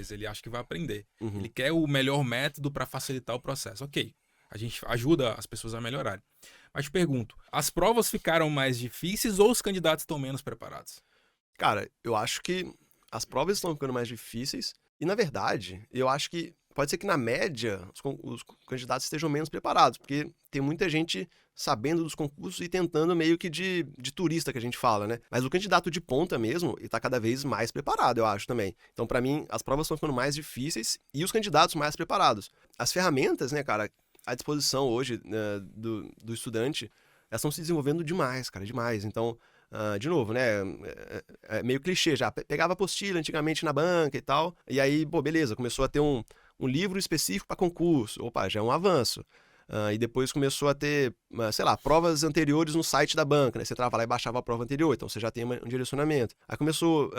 coisa, ele acha que vai aprender. Uhum. Ele quer o melhor método para facilitar o processo. Ok, a gente ajuda as pessoas a melhorarem. Mas te pergunto, as provas ficaram mais difíceis ou os candidatos estão menos preparados? Cara, eu acho que as provas estão ficando mais difíceis e, na verdade, eu acho que pode ser que, na média, os candidatos estejam menos preparados, porque tem muita gente sabendo dos concursos e tentando meio que de turista, que a gente fala, né? Mas o candidato de ponta mesmo, ele tá cada vez mais preparado, eu acho, também. Então, pra mim, as provas estão ficando mais difíceis e os candidatos mais preparados. As ferramentas, né, cara, à disposição hoje, né, do estudante, elas estão se desenvolvendo demais, cara, demais. Então, de novo, né? É meio clichê já. Pegava apostila antigamente na banca e tal. E aí, pô, beleza, começou a ter um livro específico para concurso. Opa, já é um avanço. E depois começou a ter, sei lá, provas anteriores no site da banca, né? Você entrava lá e baixava a prova anterior, então você já tem um direcionamento. Aí começou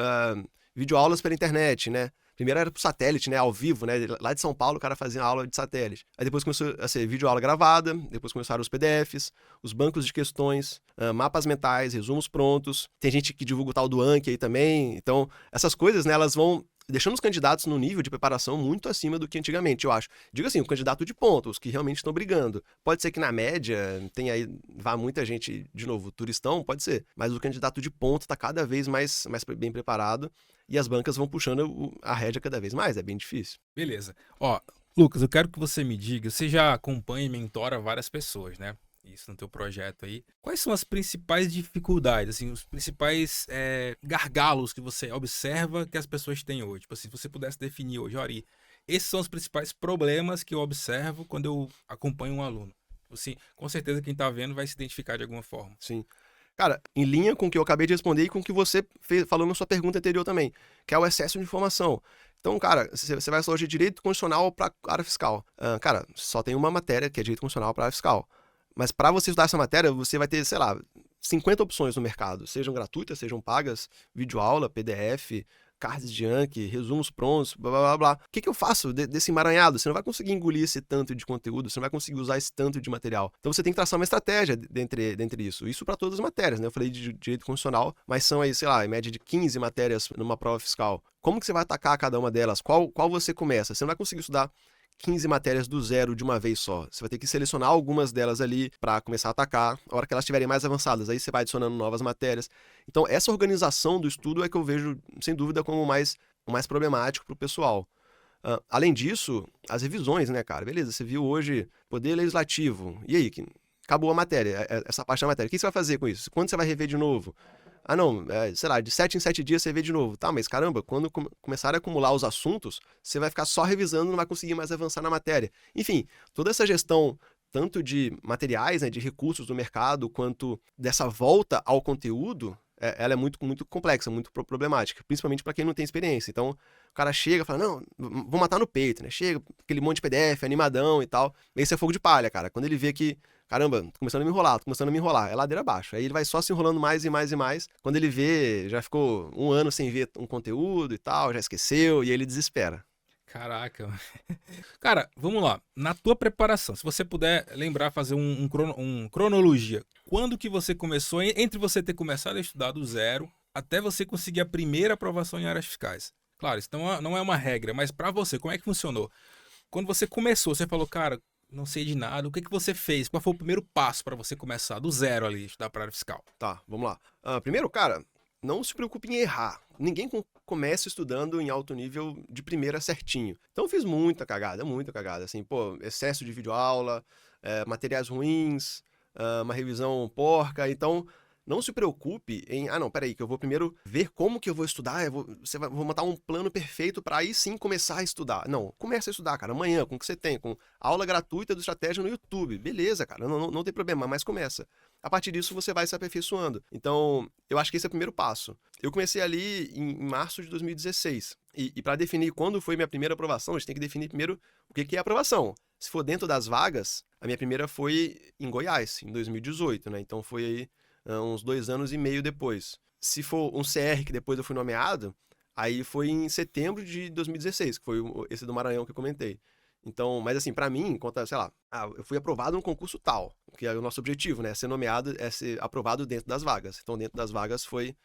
videoaulas pela internet, né? Primeiro era pro satélite, né? Ao vivo, né? Lá de São Paulo o cara fazia aula de satélite. Aí depois começou a ser videoaula gravada, depois começaram os PDFs, os bancos de questões, mapas mentais, resumos prontos. Tem gente que divulga o tal do Anki aí também. Então, essas coisas, né? Elas vão deixando os candidatos no nível de preparação muito acima do que antigamente, eu acho. Digo assim, o candidato de ponta, os que realmente estão brigando. Pode ser que na média tenha aí, vá muita gente, de novo, turistão, pode ser. Mas o candidato de ponta está cada vez mais bem preparado e as bancas vão puxando a rédea cada vez mais, é bem difícil. Beleza. Ó, Lucas, eu quero que você me diga, você já acompanha e mentora várias pessoas, né? Isso no teu projeto aí. Quais são as principais dificuldades, assim, os principais gargalos que você observa que as pessoas têm hoje? Tipo assim, se você pudesse definir hoje, Ori, esses são os principais problemas que eu observo quando eu acompanho um aluno. Assim, com certeza quem tá vendo vai se identificar de alguma forma. Sim. Cara, em linha com o que eu acabei de responder e com o que você falou na sua pergunta anterior também, que é o excesso de informação. Então, cara, você vai falar de direito constitucional para área fiscal. Cara, só tem uma matéria que é direito constitucional para área fiscal. Mas para você estudar essa matéria, você vai ter, sei lá, 50 opções no mercado, sejam gratuitas, sejam pagas, videoaula, PDF, cards de Anki, resumos prontos, blá blá blá blá. O que eu faço desse emaranhado? Você não vai conseguir engolir esse tanto de conteúdo, você não vai conseguir usar esse tanto de material. Então você tem que traçar uma estratégia dentre isso. Isso para todas as matérias, né? Eu falei de direito constitucional, mas são aí, sei lá, em média de 15 matérias numa prova fiscal. Como que você vai atacar cada uma delas? Qual você começa? Você não vai conseguir estudar 15 matérias do zero de uma vez só. Você vai ter que selecionar algumas delas ali para começar a atacar. A hora que elas estiverem mais avançadas, aí você vai adicionando novas matérias. Então, essa organização do estudo é que eu vejo, sem dúvida, como o mais problemático para o pessoal. Além disso, as revisões, né, cara? Beleza, você viu hoje Poder Legislativo. E aí, acabou a matéria, essa parte da matéria. O que você vai fazer com isso? Quando você vai rever de novo? Ah, não, sei lá, de 7 em 7 dias você vê de novo. Tá, mas caramba, quando começar a acumular os assuntos, você vai ficar só revisando, não vai conseguir mais avançar na matéria. Enfim, toda essa gestão, tanto de materiais, né, de recursos do mercado, quanto dessa volta ao conteúdo, ela é muito, muito complexa, muito problemática, principalmente para quem não tem experiência. Então, o cara chega e fala, não, vou matar no peito, né? Chega, aquele monte de PDF, animadão e tal. Esse é fogo de palha, cara. Quando ele vê que caramba, tô começando a me enrolar, é ladeira abaixo. Aí ele vai só se enrolando mais e mais e mais. Quando ele vê, já ficou um ano sem ver um conteúdo e tal, já esqueceu, e aí ele desespera. Caraca. Cara, vamos lá. Na tua preparação, se você puder lembrar, fazer um cronologia. Quando que você começou, entre você ter começado a estudar do zero, até você conseguir a primeira aprovação em áreas fiscais? Claro, isso não é uma regra, mas pra você, como é que funcionou? Quando você começou, você falou, cara, não sei de nada, o que você fez? Qual foi o primeiro passo pra você começar do zero ali, estudar pra área fiscal? Tá, vamos lá. Primeiro, cara, não se preocupe em errar. Ninguém começa estudando em alto nível de primeira certinho. Então eu fiz muita cagada, assim, pô, excesso de videoaula, materiais ruins, uma revisão porca, então não se preocupe em, não, peraí, que eu vou primeiro ver como que eu vou estudar, vou montar um plano perfeito para aí sim começar a estudar. Não, comece a estudar, cara, amanhã, com o que você tem, com aula gratuita do Estratégia no YouTube. Beleza, cara, não tem problema, mas começa. A partir disso você vai se aperfeiçoando. Então, eu acho que esse é o primeiro passo. Eu comecei ali em março de 2016. E para definir quando foi minha primeira aprovação, a gente tem que definir primeiro o que é aprovação. Se for dentro das vagas, a minha primeira foi em Goiás, em 2018, né? Então foi aí uns 2 anos e meio depois. Se for um CR que depois eu fui nomeado, aí foi em setembro de 2016, que foi esse do Maranhão que eu comentei. Então, mas assim, pra mim, conta, sei lá, eu fui aprovado num concurso tal, que é o nosso objetivo, né? Ser nomeado é ser aprovado dentro das vagas. Então, dentro das vagas foi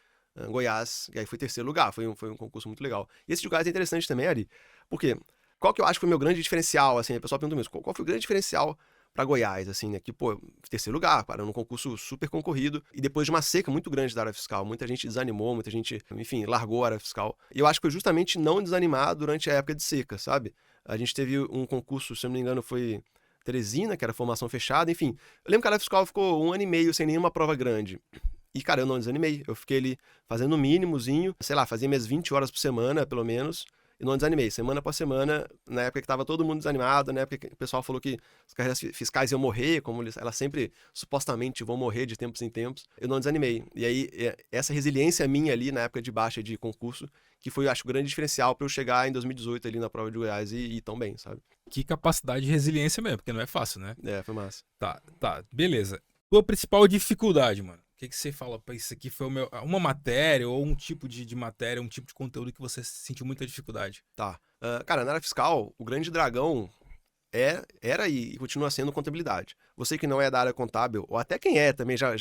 Goiás, e aí foi terceiro lugar, foi um concurso muito legal. E esse de Goiás é interessante também, Ari, porque qual que eu acho que foi o meu grande diferencial, assim, o pessoal pergunta mesmo, qual foi o grande diferencial para Goiás, assim, né, que, pô, terceiro lugar, cara, num concurso super concorrido, e depois de uma seca muito grande da área fiscal, muita gente desanimou, muita gente, enfim, largou a área fiscal, e eu acho que foi justamente não desanimar durante a época de seca, sabe? A gente teve um concurso, se eu não me engano, foi Teresina, que era formação fechada, enfim. Eu lembro que a área fiscal ficou 1 ano e meio sem nenhuma prova grande. E, cara, eu não desanimei. Eu fiquei ali fazendo o mínimozinho, sei lá, fazia minhas 20 horas por semana, pelo menos, e não desanimei. Semana após semana, na época que tava todo mundo desanimado, na época que o pessoal falou que as carreiras fiscais iam morrer, como elas sempre supostamente vão morrer de tempos em tempos, eu não desanimei. E aí, essa resiliência minha ali na época de baixa de concurso, que foi, acho, o grande diferencial para eu chegar em 2018 ali na prova de Goiás e ir tão bem, sabe? Que capacidade de resiliência mesmo, porque não é fácil, né? Foi massa. Tá, beleza. Tua principal dificuldade, mano? O que você fala pra isso aqui foi uma matéria ou um tipo de matéria, um tipo de conteúdo que você sentiu muita dificuldade? Tá. Cara, na área fiscal, o grande dragão era e continua sendo contabilidade. Você que não é da área contábil, ou até quem é também, já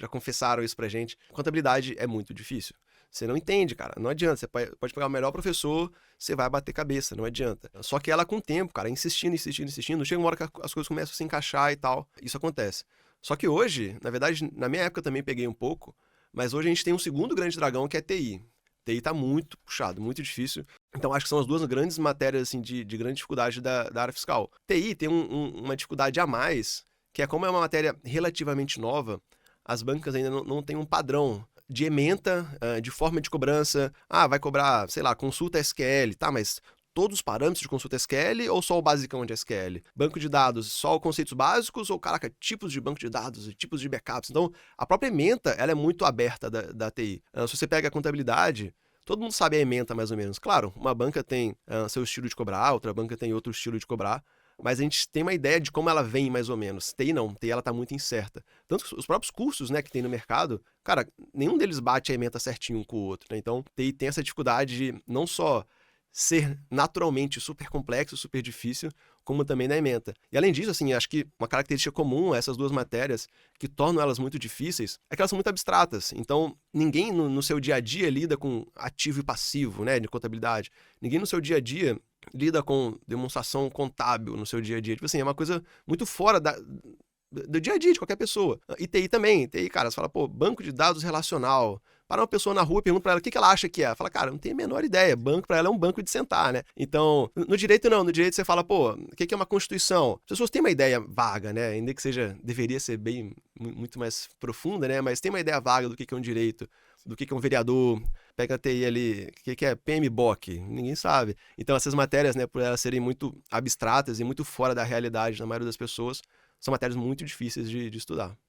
confessaram isso pra gente, contabilidade é muito difícil. Você não entende, cara. Não adianta. Você pode pegar o melhor professor, você vai bater cabeça, não adianta. Só que ela, com o tempo, cara, insistindo, chega uma hora que as coisas começam a se encaixar e tal. Isso acontece. Só que hoje, na verdade, na minha época eu também peguei um pouco, mas hoje a gente tem um segundo grande dragão que é TI. TI tá muito puxado, muito difícil. Então acho que são as duas grandes matérias assim, de grande dificuldade da área fiscal. TI tem uma dificuldade a mais, que é como é uma matéria relativamente nova, as bancas ainda não têm um padrão de ementa, de forma de cobrança. Vai cobrar, sei lá, consulta SQL, tá, mas todos os parâmetros de consulta SQL ou só o basicão de SQL? Banco de dados, só os conceitos básicos ou, caraca, tipos de banco de dados e tipos de backups? Então, a própria ementa, ela é muito aberta da TI. Se você pega a contabilidade, todo mundo sabe a ementa mais ou menos. Claro, uma banca tem seu estilo de cobrar, outra banca tem outro estilo de cobrar, mas a gente tem uma ideia de como ela vem mais ou menos. TI não, TI ela tá muito incerta. Tanto que os próprios cursos, né, que tem no mercado, cara, nenhum deles bate a ementa certinho um com o outro, né? Então, TI tem essa dificuldade de não só ser naturalmente super complexo, super difícil, como também na ementa. E além disso, assim, acho que uma característica comum a essas duas matérias que tornam elas muito difíceis é que elas são muito abstratas. Então, ninguém no seu dia a dia lida com ativo e passivo, né, de contabilidade. Ninguém no seu dia a dia lida com demonstração contábil no seu dia a dia. Tipo assim, é uma coisa muito fora do dia a dia de qualquer pessoa. E TI também. TI, cara, você fala, pô, banco de dados relacional. Para uma pessoa na rua e pergunta pra ela o que ela acha que é. Ela fala, cara, não tenho a menor ideia. Banco pra ela é um banco de sentar, né? Então, no direito não. No direito você fala, pô, o que é uma constituição? As pessoas têm uma ideia vaga, né? Ainda que deveria ser bem, muito mais profunda, né? Mas tem uma ideia vaga do que é um direito, do que é um vereador. Pega a TI ali, o que é PMBOK? Ninguém sabe. Então, essas matérias, né, por elas serem muito abstratas e muito fora da realidade da maioria das pessoas, são matérias muito difíceis de estudar.